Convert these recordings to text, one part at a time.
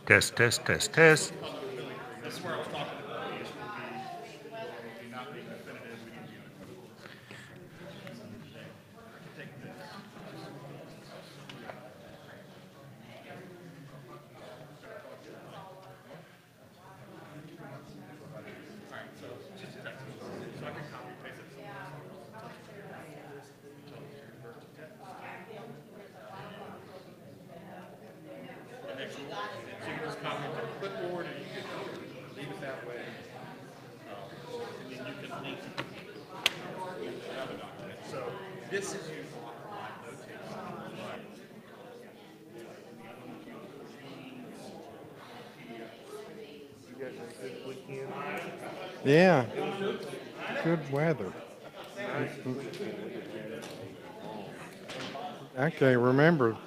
Test, test, test, test. This is where I was talking about. This would be not being definitive. We need to take this. All right, so just a text. So I can copy and paste it. And actually, so you can just copy it to the clipboard and you can leave it that way. And then you can link it to another document. So this is usually my notation. Yeah, good weather. I can't remember.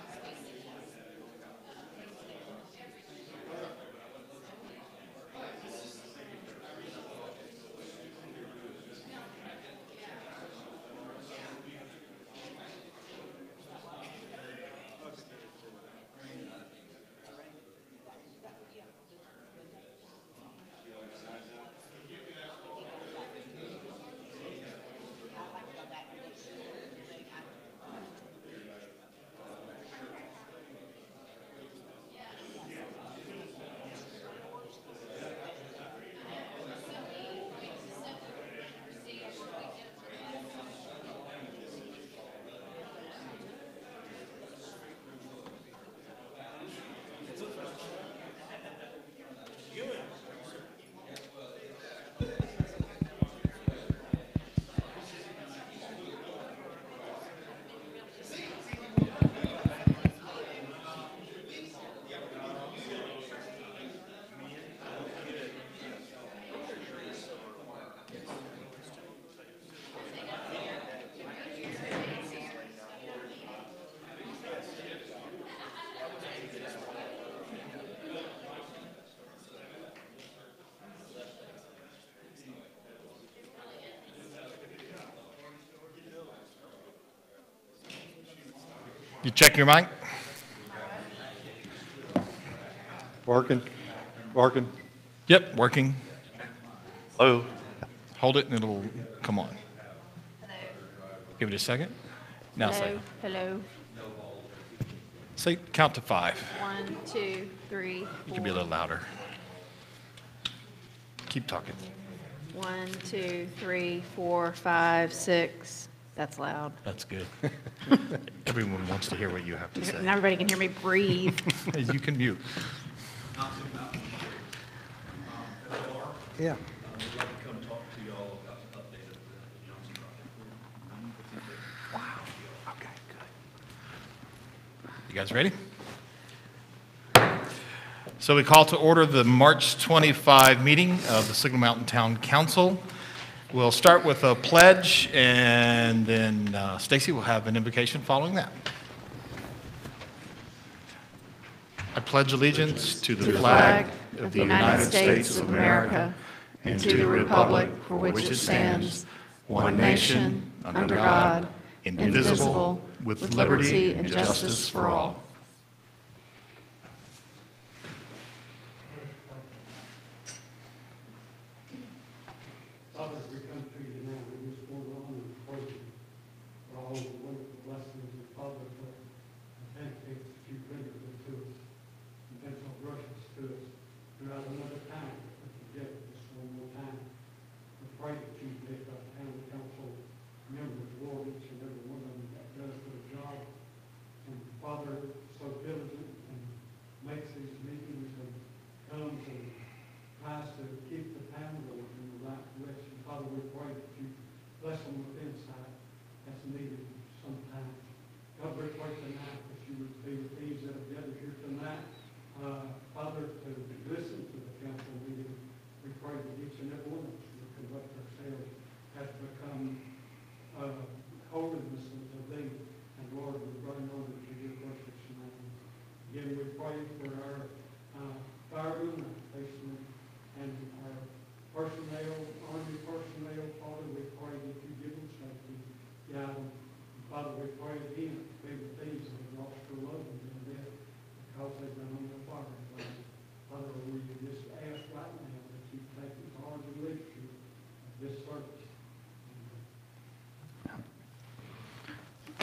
You check your mic? Working, working. Yep, working. Hello. Hold it and it'll come on. Give it a second. Now say. Hello. Say, count to 5. 1, 2, 3, You 4. can be a little louder. Keep talking. 1, 2, 3, 4, 5, 6. That's loud. That's good. Everyone wants to hear what you have to say. And everybody can hear me breathe. You can mute. Yeah. Okay, good. You guys ready? So we call to order the March 25 meeting of the Signal Mountain Town Council. We'll start with a pledge, and then Stacy will have an invocation following that. I pledge allegiance to the flag of the United States of America and to the republic for which it stands, one nation, under God, indivisible, with liberty and justice for all. Father, as we come to you now, we just want to honor and praise you for all the wonderful blessings and Father, for the benefits that you've rendered to us, and been so gracious to us throughout another time that we can get this one more time. We pray that you make our town council members, Lord, each and every one of them that does their job. And Father, so diligent and makes these meetings and comes and tries to keep the town going in the right direction. Father, we pray that you bless them with insight that's needed sometimes. God, we pray tonight that you would be with these that have gathered here tonight. Father, to listen to the council meeting, we pray that each and every one of us will conduct ourselves as become holiness unto thee. And Lord, we bring honor to your precious name. Again, we pray for our firemen, our policemen, and our personnel, army personnel. Father, we pray that you give them safety, guide them. And Father, we pray again to be with these that have lost their loved ones in death because they've been on the firing place. this service.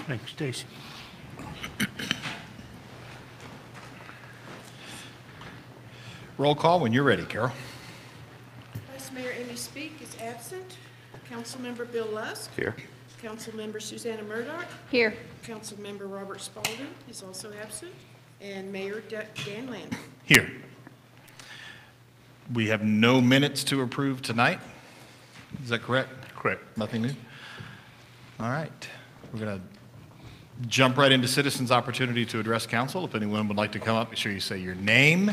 Thank you, Stacy. Roll call when you're ready, Carol. Vice Mayor Amy Speak is absent. Councilmember Bill Lusk. Here. Councilmember Susanna Murdock. Here. Councilmember Robert Spalding is also absent. And Mayor Dan Lander. Here. We have no minutes to approve tonight. Is that correct? Correct. Nothing new? All right. We're going to jump right into citizens' opportunity to address council. If anyone would like to come up, be sure you say your name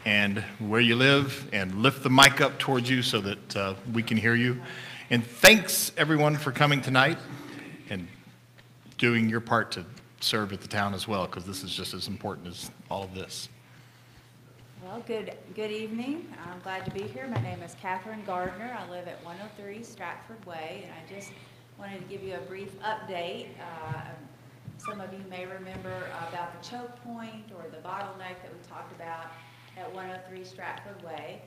and where you live, and lift the mic up towards you so that we can hear you. And thanks, everyone, for coming tonight and doing your part to serve at the town as well, because this is just as important as all of this. Well, good evening. I'm glad to be here. My name is Catherine Gardner. I live at 103 Stratford Way, and I just wanted to give you a brief update. Some of you may remember about the choke point or the bottleneck that we talked about at 103 Stratford Way,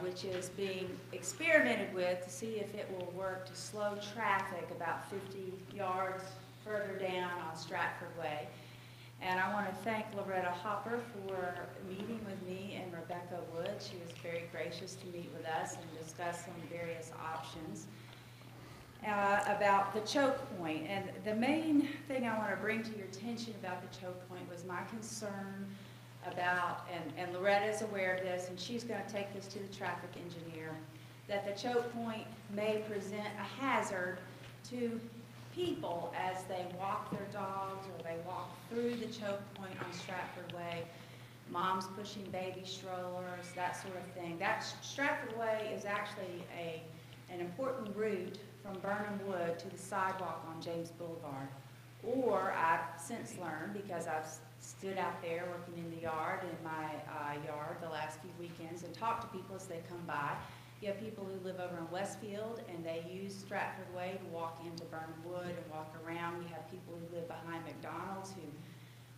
which is being experimented with to see if it will work to slow traffic about 50 yards further down on Stratford Way. And I want to thank Loretta Hopper for meeting with me and Rebecca Wood. She was very gracious to meet with us and discuss some various options about the choke point. And the main thing I want to bring to your attention about the choke point was my concern about, and Loretta's aware of this, and she's going to take this to the traffic engineer, that the choke point may present a hazard to people as they walk their dogs or they walk through the choke point on Stratford Way. Moms pushing baby strollers, that sort of thing. That Stratford Way is actually an important route from Burnham Wood to the sidewalk on James Boulevard. Or I've since learned, because I've stood out there working in the yard, in my yard the last few weekends, and talked to people as they come by. You have people who live over in Westfield, and they use Stratford Way to walk into Burnham Wood and walk around. We have people who live behind McDonald's who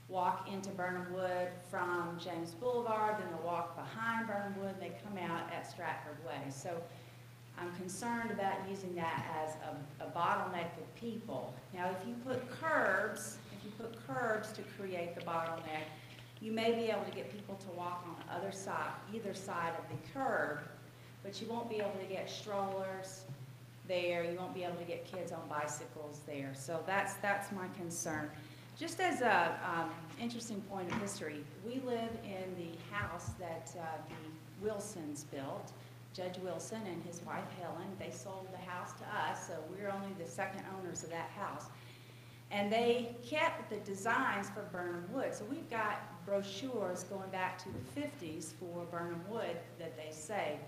walk into Burnham Wood from James Boulevard, then they'll walk behind Burnham Wood, and they come out at Stratford Way. So I'm concerned about using that as a bottleneck of people. Now, if you put curbs to create the bottleneck, you may be able to get people to walk on the other side, either side of the curb, but you won't be able to get strollers there. You won't be able to get kids on bicycles there. So that's my concern. Just as a interesting point of history, we live in the house that the Wilsons built. Judge Wilson and his wife Helen, they sold the house to us, so we're only the second owners of that house. And they kept the designs for Burnham Wood. So we've got brochures going back to the 50s for Burnham Wood that they saved.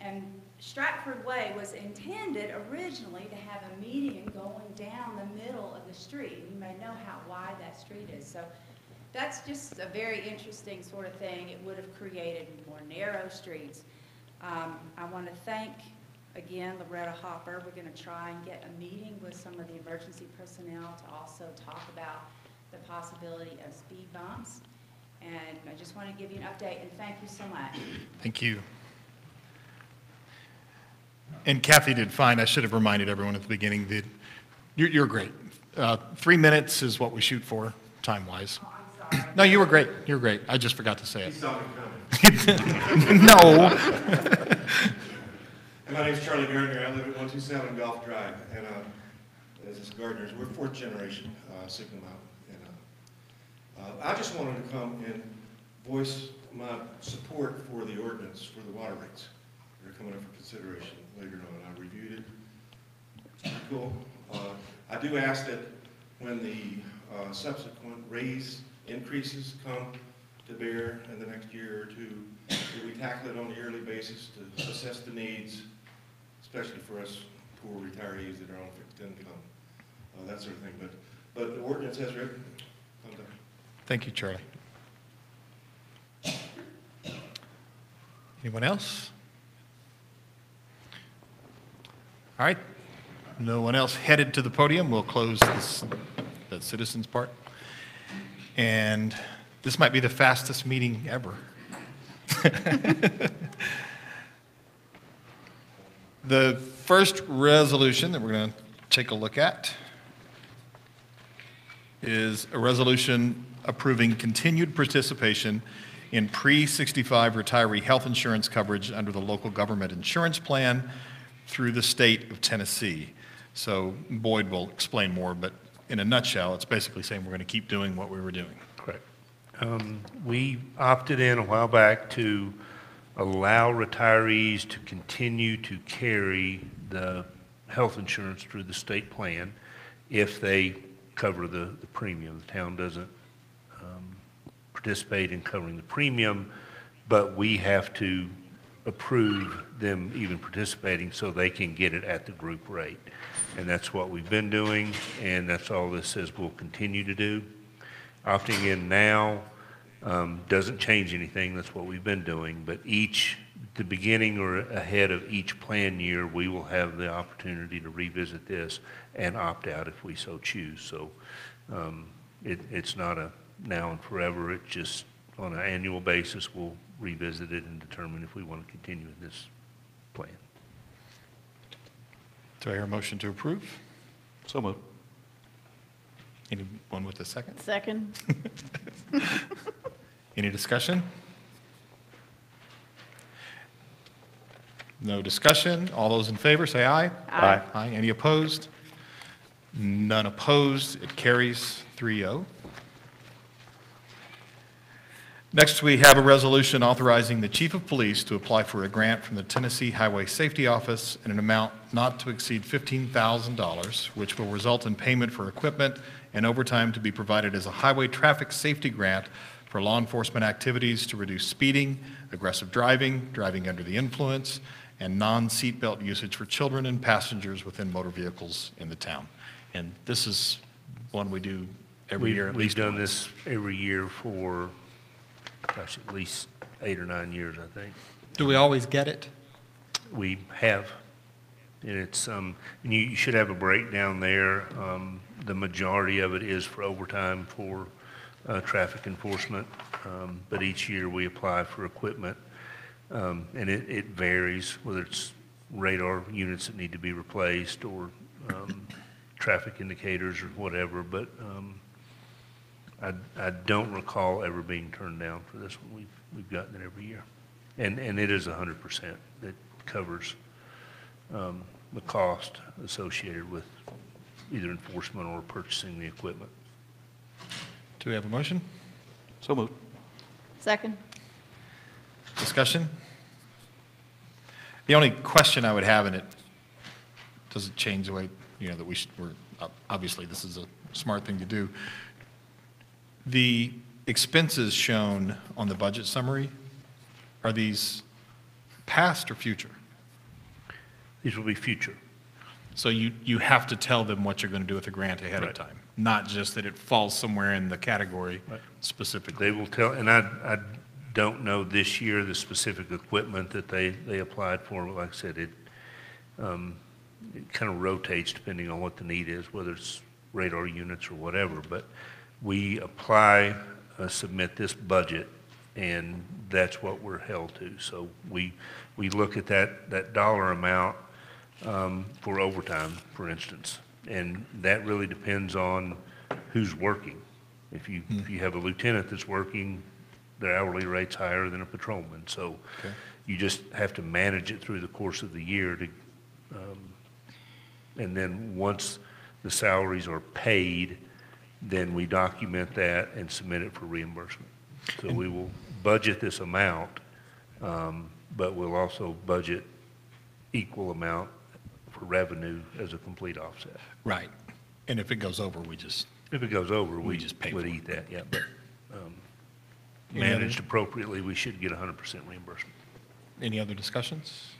And Stratford Way was intended originally to have a median going down the middle of the street. You may know how wide that street is. So that's just a very interesting sort of thing. It would have created more narrow streets. I want to thank, again, Loretta Hopper. We're going to try and get a meeting with some of the emergency personnel to also talk about the possibility of speed bumps. And I just want to give you an update, and thank you so much. Thank you. And Kathy did fine. I should have reminded everyone at the beginning that you're great. 3 minutes is what we shoot for, time-wise. Oh, I'm sorry. No, you were great. You were great. I just forgot to say it. He saw me coming. No. And my name's Charlie Gardner. I live at 127 Golf Drive. And as this Gardners, we're fourth generation Signal Mountain. And I just wanted to come and voice my support for the ordinance for the water rates. They're coming up for consideration later on. I reviewed it. It's pretty cool. I do ask that when the subsequent raise increases come to bear in the next year or two, that we tackle it on a yearly basis to assess the needs, especially for us poor retirees that are on fixed income, that sort of thing. But the ordinance has written. Thank you, Charlie. Anyone else? All right. No one else headed to the podium. We'll close that citizens part. And this might be the fastest meeting ever. The first resolution that we're going to take a look at is a resolution approving continued participation in pre-65 retiree health insurance coverage under the local government insurance plan through the state of Tennessee. So Boyd will explain more, but in a nutshell, it's basically saying we're going to keep doing what we were doing. Correct. We opted in a while back to allow retirees to continue to carry the health insurance through the state plan if they cover the premium. The town doesn't participate in covering the premium, but we have to approve them even participating so they can get it at the group rate. And that's what we've been doing, and that's all this says we'll continue to do. Opting in now doesn't change anything. That's what we've been doing. But the beginning or ahead of each plan year, we will have the opportunity to revisit this and opt out if we so choose. So it's not a now and forever. It's just on an annual basis, we'll revisit it and determine if we want to continue with this plan. Do I hear a motion to approve? So moved. Anyone with a second? Second. Any discussion? No discussion. All those in favor, say aye. Aye. Aye. Any opposed? None opposed. It carries 3-0. Next, we have a resolution authorizing the Chief of Police to apply for a grant from the Tennessee Highway Safety Office in an amount not to exceed $15,000, which will result in payment for equipment and overtime to be provided as a highway traffic safety grant for law enforcement activities to reduce speeding, aggressive driving, driving under the influence, and non-seatbelt usage for children and passengers within motor vehicles in the town. And this is one we do every year at least We've done once. this every year for, gosh, at least 8 or 9 years, I think. Do we always get it? We have, and it's, and you should have a breakdown there. The majority of it is for overtime for traffic enforcement, but each year we apply for equipment, and it varies, whether it's radar units that need to be replaced or traffic indicators or whatever, but I don't recall ever being turned down for this one. We've gotten it every year. And it is 100% that covers the cost associated with either enforcement or purchasing the equipment. Do we have a motion? So moved. Second. Discussion? The only question I would have, and it doesn't change the way, that obviously this is a smart thing to do. The expenses shown on the budget summary, are these past or future? These will be future. So you have to tell them what you're going to do with the grant ahead of Right. time, not just that it falls somewhere in the category Right. specifically. They will tell, and I don't know this year the specific equipment that they applied for, but like I said, it kind of rotates depending on what the need is, whether it's radar units or whatever, but we apply, submit this budget, and that's what we're held to. So we look at that dollar amount for overtime, for instance, and that really depends on who's working. If you have a lieutenant that's working, their hourly rate's higher than a patrolman. So Okay. you just have to manage it through the course of the year to, and then once the salaries are paid, then we document that and submit it for reimbursement. So we will budget this amount, but we'll also budget equal amount for revenue as a complete offset. Right. And if it goes over, If it goes over, We we just pay would for it. eat that, yeah. But Any other- managed appropriately, we should get 100% reimbursement. any other discussions?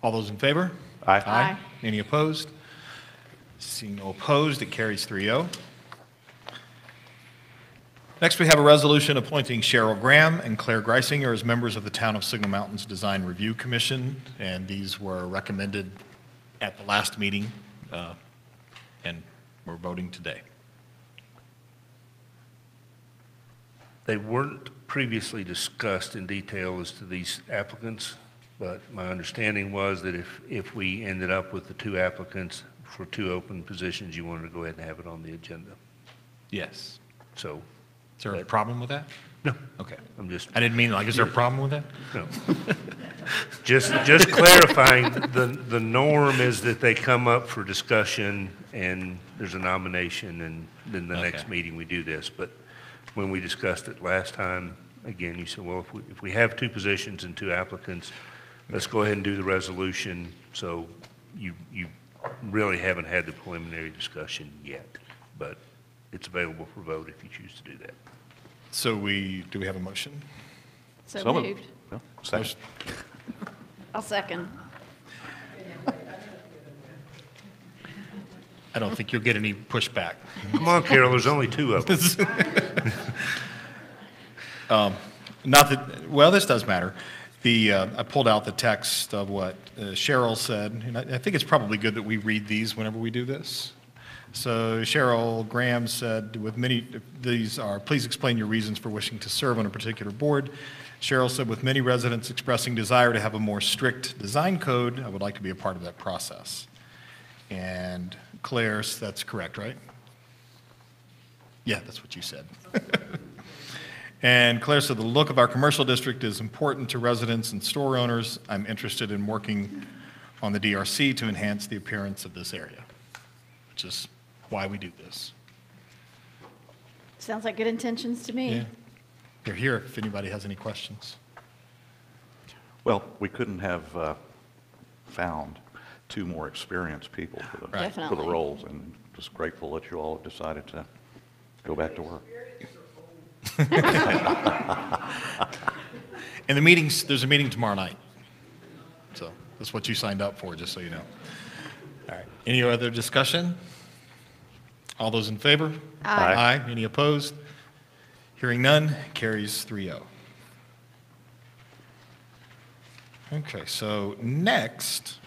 All those in favor? Aye. Aye. Any opposed? Seeing no opposed, it carries 3-0. Next, we have a resolution appointing Cheryl Graham and Claire Greisinger as members of the Town of Signal Mountains Design Review Commission, and these were recommended at the last meeting, and we're voting today. They weren't previously discussed in detail as to these applicants, But my understanding was that if we ended up with the 2 applicants for 2 open positions, you wanted to go ahead and have it on the agenda. Yes. So, Is there a problem with that? no, Okay. I'm just, I didn't mean, like, is there a problem with that? no. Just clarifying, the norm is that they come up for discussion and there's a nomination and then the next Okay. meeting we do this. But when we discussed it last time, again, you said, well, if we have 2 positions and 2 applicants, let's go ahead and do the resolution. So you really haven't had the preliminary discussion yet, but it's available for vote if you choose to do that. So do we have a motion? So So moved. moved. No, second. I'll second. I don't think you'll get any pushback. Come on, Carol, there's only 2 of us. Not that, well, this does matter. I pulled out the text of what Cheryl said, and I think it's probably good that we read these whenever we do this. So Cheryl Graham said, please explain your reasons for wishing to serve on a particular board. Cheryl said, with many residents expressing desire to have a more strict design code, I would like to be a part of that process. And Claire, that's correct, right? Yeah, that's what you said. And Claire said, the look of our commercial district is important to residents and store owners. I'm interested in working on the DRC to enhance the appearance of this area, which is why we do this. Sounds like good intentions to me. Yeah. They're here if anybody has any questions. Well, we couldn't have found 2 more experienced people for the Definitely. roles, and just grateful that you all have decided to go back to work. And there's a meeting tomorrow night. So that's what you signed up for, just so you know. All right. Any other discussion? All those in favor? Aye. Aye. Any opposed? Hearing none, carries 3-0. Okay, so next,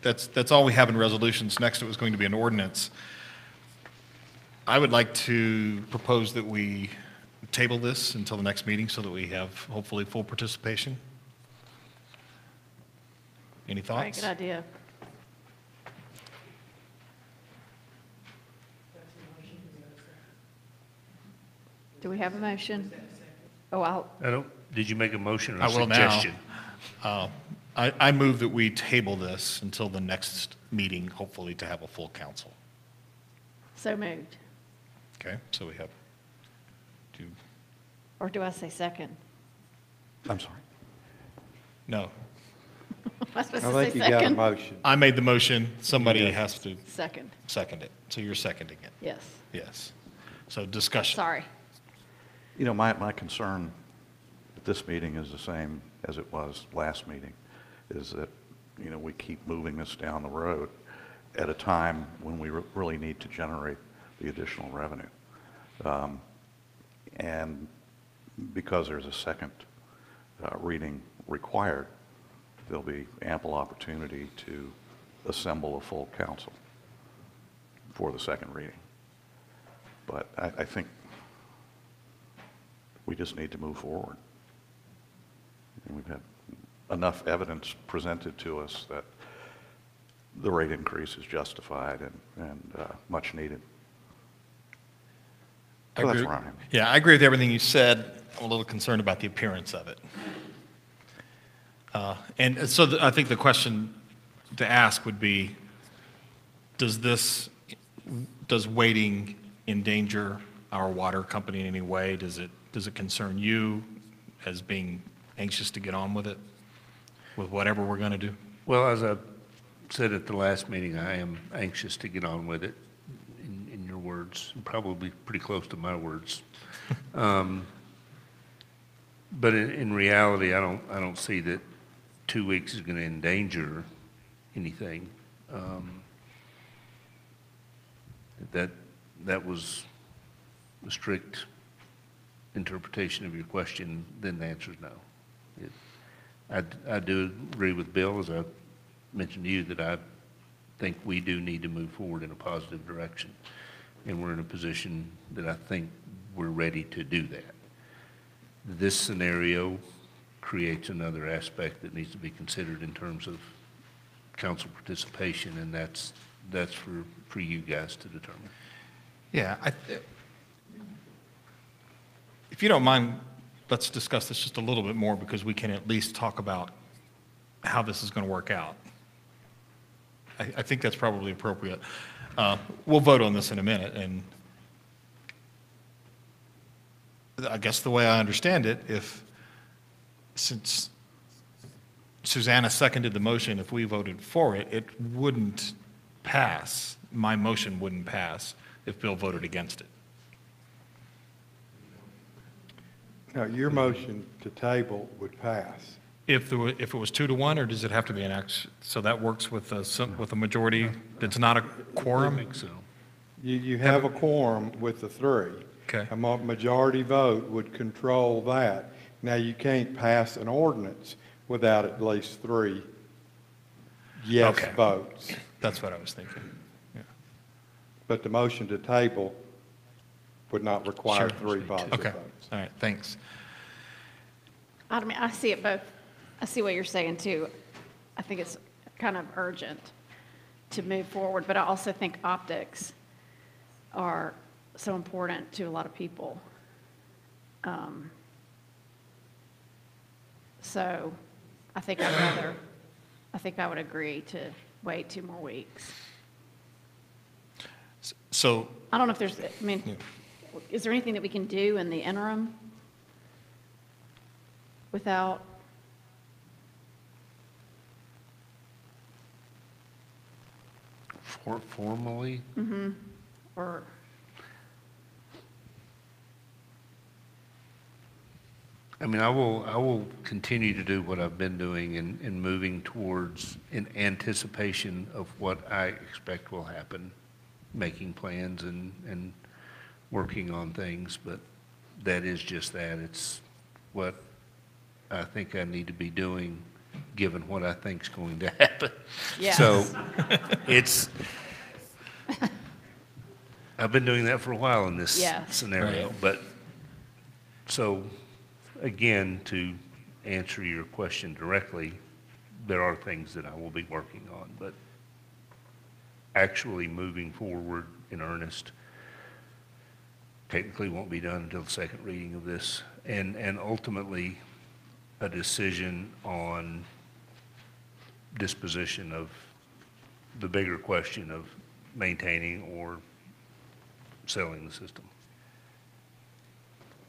that's all we have in resolutions. Next, it was going to be an ordinance. I would like to propose that we table this until the next meeting so that we have hopefully full participation. Any Very thoughts? good idea. Do we have a motion? Oh, Did you make a motion or a I will now. suggestion? I move that we table this until the next meeting, hopefully to have a full council. so moved. Okay, so we have two, Or do I say second? I'm sorry. no. Am I supposed I to say think you got a second? motion. I made the motion, somebody Yeah. has to Second, second it. So you're seconding it, yes. yes. So discussion. Sorry. You know, my concern at this meeting is the same as it was last meeting, is that, you know, we keep moving this down the road at a time when we really need to generate the additional revenue. And because there's a second reading required, there'll be ample opportunity to assemble a full council for the second reading. But I think we just need to move forward. And we've had enough evidence presented to us that the rate increase is justified and much needed. So that's where I am. Yeah, I agree with everything you said. I'm a little concerned about the appearance of it. And so I think the question to ask would be, does waiting endanger our water company in any way? Does it concern you as being anxious to get on with it, with whatever we're going to do? Well, as I said at the last meeting, I am anxious to get on with it, in your words, probably pretty close to my words. But in reality, I don't see that 2 weeks is going to endanger anything. That was a strict interpretation of your question, then the answer is no. I do agree with Bill, as I mentioned to you, that I think we do need to move forward in a positive direction. And we're in a position that I think we're ready to do that. This scenario creates another aspect that needs to be considered in terms of council participation, and that's for you guys to determine. Yeah, if you don't mind, let's discuss this just a little bit more because we can at least talk about how this is going to work out. I think that's probably appropriate. We'll vote on this in a minute, and I guess the way I understand it, since Susanna seconded the motion, if we voted for it, it wouldn't pass. My motion wouldn't pass if Bill voted against it. Now, your motion to table would pass. If it was 2-1, or does it have to be an action? So that works with a majority that's not a quorum? I think so. You have a quorum with the three. Okay. A majority vote would control that. Now, you can't pass an ordinance without at least 3 yes Okay. votes. That's what I was thinking. Yeah. But the motion to table would not require Sure. 3 positive Okay, votes. all right, thanks. I mean, I see it both. I see what you're saying too. I think it's kind of urgent to move forward, but I also think optics are so important to a lot of people. So I think I would agree to wait 2 more weeks. So, I don't know if there's, I mean, is there anything that we can do in the interim without? Formally, Or, I mean, I will continue to do what I've been doing in moving towards, in anticipation of what I expect will happen, making plans and working on things, but that is just that. It's what I think I need to be doing, given what I think's going to happen. Yes. So I've been doing that for a while in this Yes. scenario, Right. but, so, again, to answer your question directly, there are things that I will be working on, but actually moving forward in earnest technically won't be done until the second reading of this, and ultimately a decision on disposition of the bigger question of maintaining or selling the system.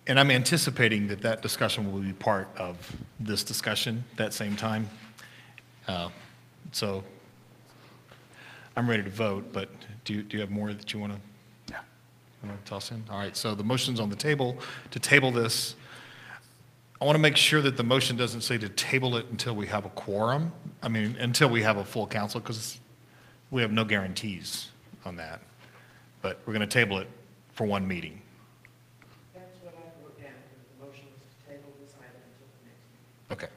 and I'm anticipating that discussion will be part of this discussion that same time. So I'm ready to vote, but do you have more that you want to toss in? All right, so the motion's on the table to table this. I want to make sure that the motion doesn't say to table it until we have a quorum. I mean, until we have a full council, because we have no guarantees on that. But we're going to table it for 1 meeting. That's what I wrote down, the motion was to table this item until the next meeting. Okay.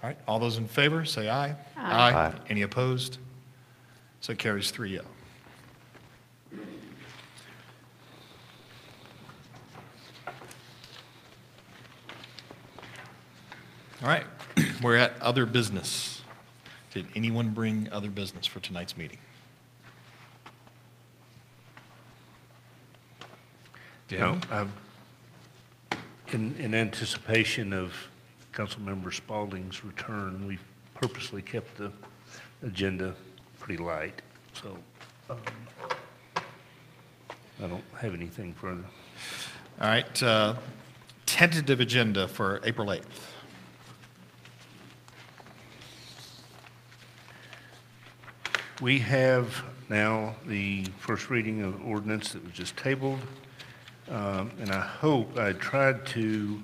All right, all those in favor, say aye. Aye. Aye. Any opposed? So it carries 3-0. All right, we're at other business. Did anyone bring other business for tonight's meeting? No, in anticipation of Councilmember Spalding's return, we've purposely kept the agenda pretty light, so I don't have anything further. All right, tentative agenda for April 8th. We have now the first reading of ordinance that was just tabled, and I tried to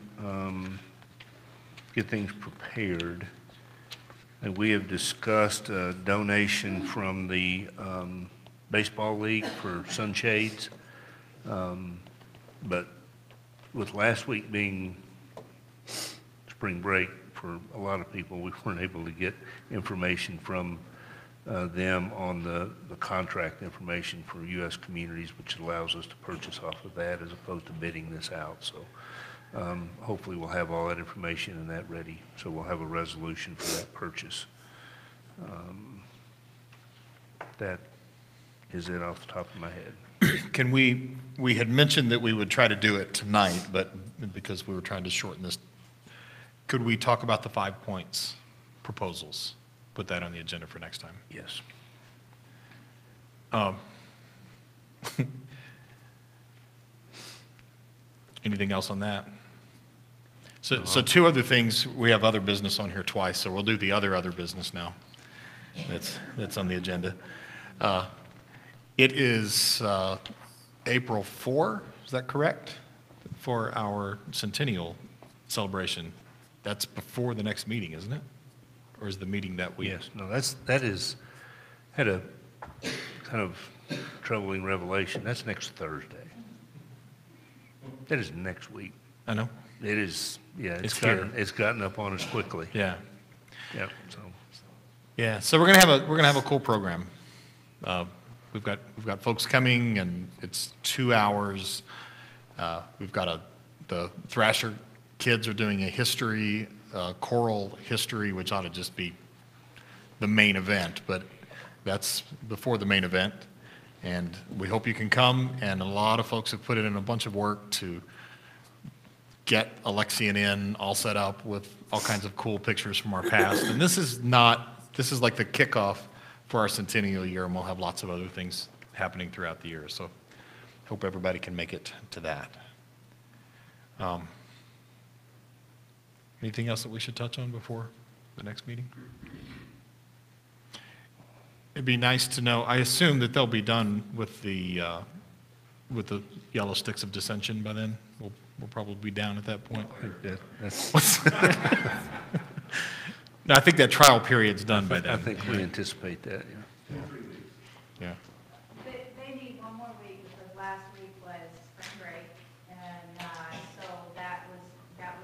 get things prepared. And we have discussed a donation from the Baseball League for sunshades. But with last week being spring break for a lot of people, we weren't able to get information from them on the contract information for U.S. Communities, which allows us to purchase off of that as opposed to bidding this out. So hopefully we'll have all that information and that ready, so we'll have a resolution for that purchase. That is it off the top of my head. Can we had mentioned that we would try to do it tonight, but because we were trying to shorten this, could we talk about the 5 points proposals? Put that on the agenda for next time. Yes. Anything else on that? So two other things, we have other business on here twice, so we'll do the other business now. That's on the agenda. It is April 4, is that correct? For our centennial celebration. That's before the next meeting, isn't it? Or is the meeting that week? Yes, no, had a kind of troubling revelation. That's next Thursday. That is next week. I know. It is, yeah, It's here. it's gotten up on us quickly. Yeah. Yeah, so. Yeah, so we're gonna have a cool program. We've got folks coming, and it's 2 hours. We've got the Thrasher kids are doing a history, choral history, which ought to just be the main event, but that's before the main event. And we hope you can come, and a lot of folks have put in a bunch of work to get Alexian Inn all set up with all kinds of cool pictures from our past. And this is like the kickoff for our centennial year, and we'll have lots of other things happening throughout the year. So hope everybody can make it to that. Anything else that we should touch on before the next meeting? It'd be nice to know, I assume that they'll be done with the yellow sticks of dissension by then. We'll probably be down at that point. No, I think that trial period's done by then. I think we anticipate that, yeah. Yeah. They need one more week because last week was spring break, and so that would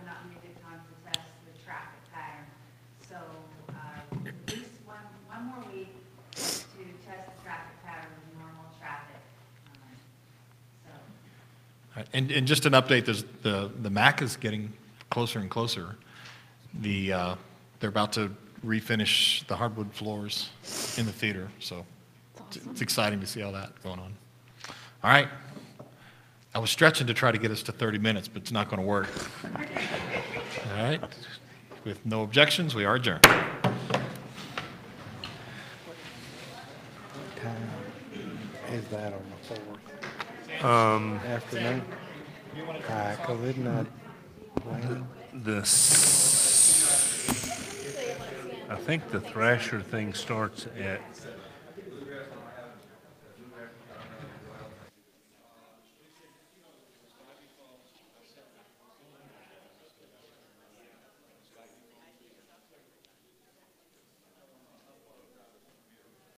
not be a good time to test the traffic pattern. So at least one more week to test the traffic pattern with normal traffic. All right, and just an update, the MAC is getting closer and closer. They're about to refinish the hardwood floors in the theater, so it's exciting to see all that going on. All right. I was stretching to try to get us to 30 minutes, but it's not going to work. All right. With no objections, we are adjourned. Time is that on the 4th? Afternoon? Because isn't that planned? I think the Thrasher thing starts at